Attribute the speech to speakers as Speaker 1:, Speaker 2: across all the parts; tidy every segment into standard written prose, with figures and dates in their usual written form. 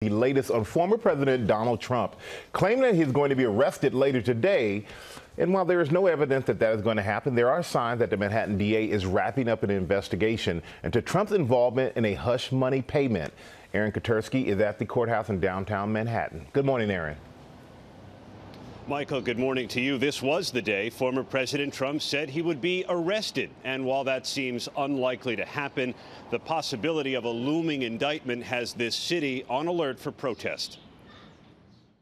Speaker 1: The latest on former President Donald Trump, claiming that he's going to be arrested later today. And while there is no evidence that that is going to happen, there are signs that the Manhattan DA is wrapping up an investigation into Trump's involvement in a hush money payment. Aaron Katersky is at the courthouse in downtown Manhattan. Good morning, Aaron.
Speaker 2: Michael, good morning to you. This was the day former President Trump said he would be arrested. And while that seems unlikely to happen, the possibility of a looming indictment has this city on alert for protest.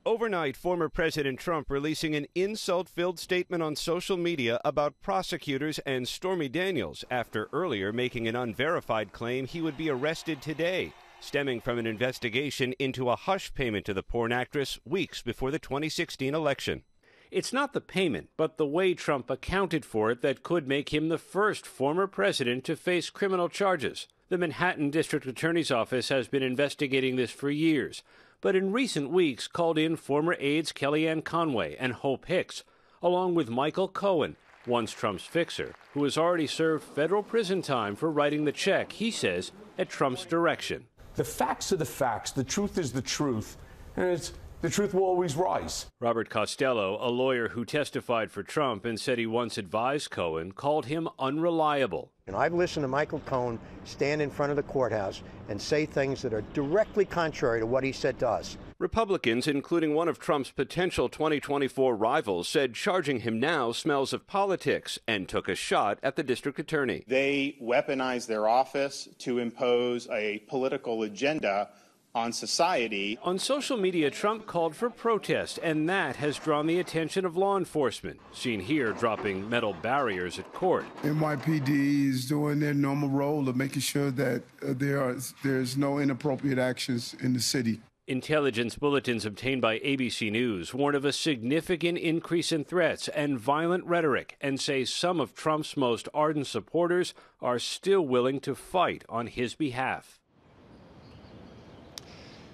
Speaker 2: Overnight, former President Trump releasing an insult-filled statement on social media about prosecutors and Stormy Daniels after earlier making an unverified claim he would be arrested today, stemming from an investigation into a hush payment to the porn actress weeks before the 2016 election. It's not the payment, but the way Trump accounted for it that could make him the first former president to face criminal charges. The Manhattan District Attorney's Office has been investigating this for years, but in recent weeks called in former aides Kellyanne Conway and Hope Hicks, along with Michael Cohen, once Trump's fixer, who has already served federal prison time for writing the check, he says, at Trump's direction.
Speaker 3: The facts are the facts. The truth is the truth. And the truth will always rise.
Speaker 2: Robert Costello, a lawyer who testified for Trump and said he once advised Cohen, called him unreliable.
Speaker 4: And I've listened to Michael Cohen stand in front of the courthouse and say things that are directly contrary to what he said to us.
Speaker 2: Republicans, including one of Trump's potential 2024 rivals, said charging him now smells of politics and took a shot at the district attorney.
Speaker 5: They weaponize their office to impose a political agenda on society.
Speaker 2: On social media, Trump called for protest, and that has drawn the attention of law enforcement, seen here dropping metal barriers at court.
Speaker 6: NYPD is doing their normal role of making sure that there's no inappropriate actions in the city.
Speaker 2: Intelligence bulletins obtained by ABC News warn of a significant increase in threats and violent rhetoric and say some of Trump's most ardent supporters are still willing to fight on his behalf.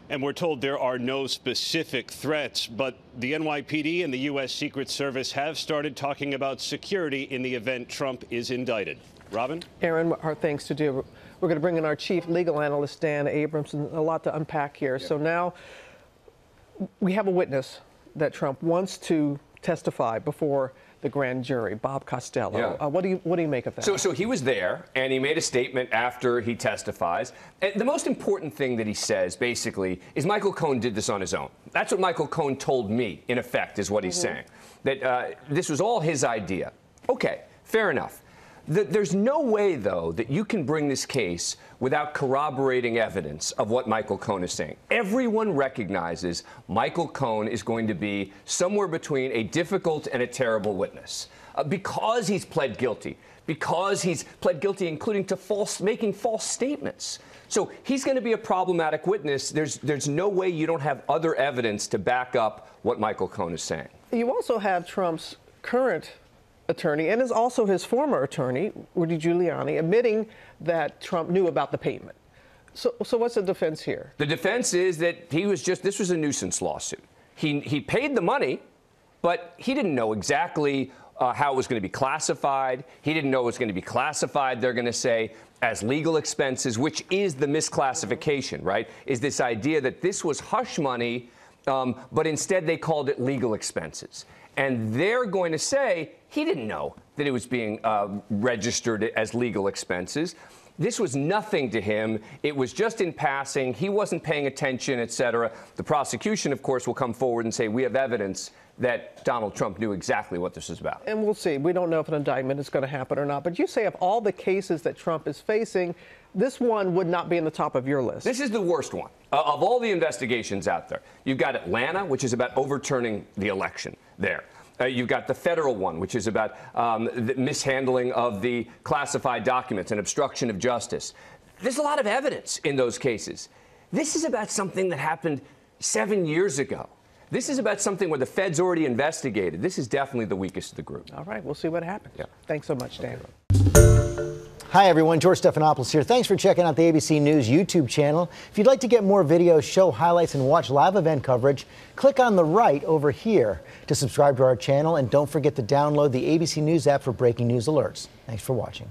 Speaker 2: And we're told there are no specific threats, but the NYPD and the U.S. Secret Service have started talking about security in the event Trump is indicted. Robin?
Speaker 7: Aaron, our thanks to do. We're going to bring in our chief legal analyst, Dan Abramson. A lot to unpack here. Yeah. So now we have a witness that Trump wants to testify before the grand jury, Bob Costello.
Speaker 8: Yeah.
Speaker 7: What do you make of that?
Speaker 8: So he was there, and he made a statement after he testifies. And the most important thing that he says, basically, is Michael Cohen did this on his own. That's what Michael Cohen told me, in effect, is what he's saying. That this was all his idea. Okay, fair enough. There's no way, though, that you can bring this case without corroborating evidence of what Michael Cohen is saying. Everyone recognizes Michael Cohen is going to be somewhere between a difficult and a terrible witness because he's pled guilty, including to making false statements. So he's going to be a problematic witness. There's no way you don't have other evidence to back up what Michael Cohen is saying.
Speaker 7: You also have Trump's current attorney and is also his former attorney, Rudy Giuliani, admitting that Trump knew about the payment. So what's the defense here?
Speaker 8: The defense is that this was a nuisance lawsuit. He paid the money, but he didn't know exactly how it was going to be classified. He didn't know it was going to be classified, they're going to say, as legal expenses, which is the misclassification, right? Is this idea that this was hush money, but instead they called it legal expenses. And they're going to say he didn't know that it was being registered as legal expenses. This was nothing to him. It was just in passing. He wasn't paying attention, et cetera. The prosecution, of course, will come forward and say we have evidence that Donald Trump knew exactly what this was about.
Speaker 7: And we'll see. We don't know if an indictment is going to happen or not. But you say of all the cases that Trump is facing, this one would not be in the top of your list.
Speaker 8: This is the worst one. Of all the investigations out there, you've got Atlanta, which is about overturning the election there. You've got the federal one, which is about the mishandling of the classified documents and obstruction of justice. There's a lot of evidence in those cases. This is about something that happened 7 years ago. This is about something where the Fed's already investigated. This is definitely the weakest of the group.
Speaker 7: All right, we'll see what happens. Yeah. Thanks so much, Dan.
Speaker 9: Hi, everyone. George Stephanopoulos here. Thanks for checking out the ABC News YouTube channel. If you'd like to get more videos, show highlights, and watch live event coverage, click on the right over here to subscribe to our channel. And don't forget to download the ABC News app for breaking news alerts. Thanks for watching.